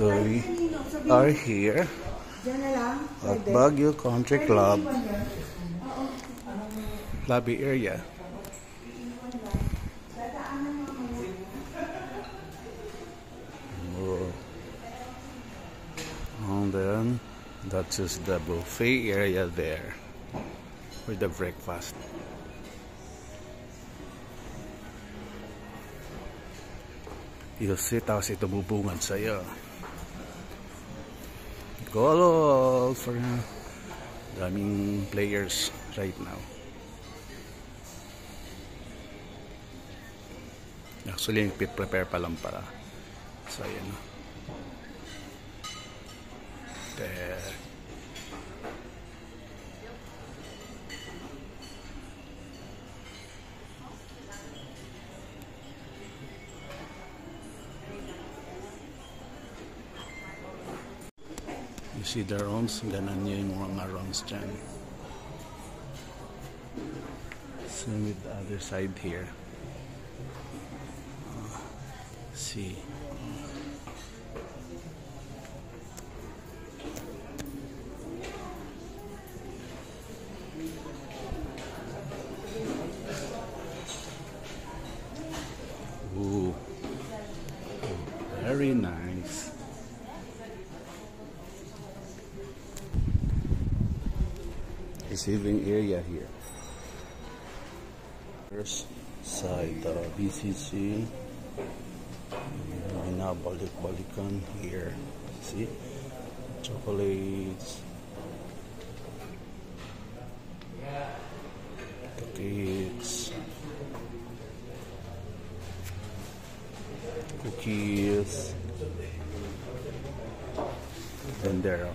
So we are here at Baguio Country Club lobby area. And then that's just the buffet area there for the breakfast. You'll sit tapos ito bubungad sa'yo. Goal for daming players right now. Actually, prepare pa lang para. So, ayan. There. You see the rounds, ganon yung mga rounds dyan. Same with the other side here. See. Ooh. Very nice. Receiving area here. First side, BCC. Balik-balikan here. See? Chocolates. The cakes. Cookies. Then there are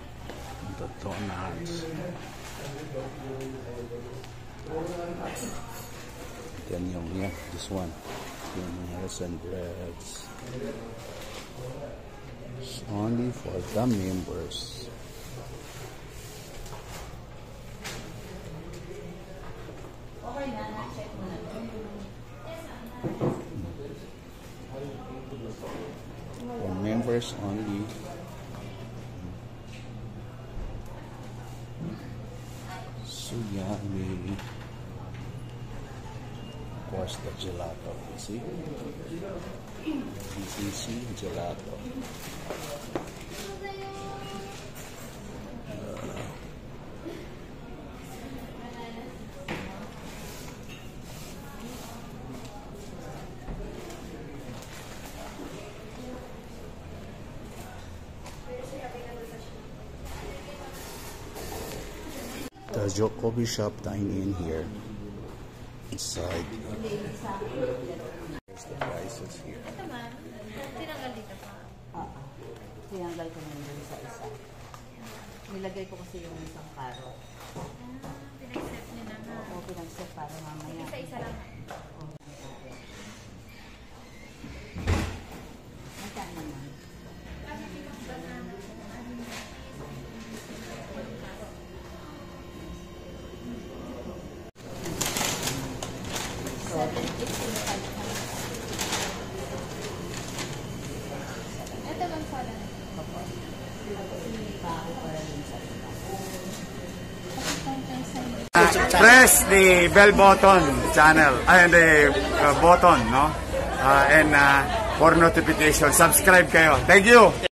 the donuts. Then yung this one. Yung Harrison breads. It's only for the members. For members only. So yummy. Of course, the gelato. See? BCC gelato. The Jokobi shop dine-in here inside. There's the prices here. Tinanggal dito pa? Oo. Tinanggal ko naman dun sa isa. Nilagay ko kasi yung isang carrot. Pinag-set nyo na. Oo, pinag-set para mamaya. Isa-isa lang. Magkano naman? Ito bang pala? Press the bell button channel and the button, no? And for notification, subscribe kayo. Thank you.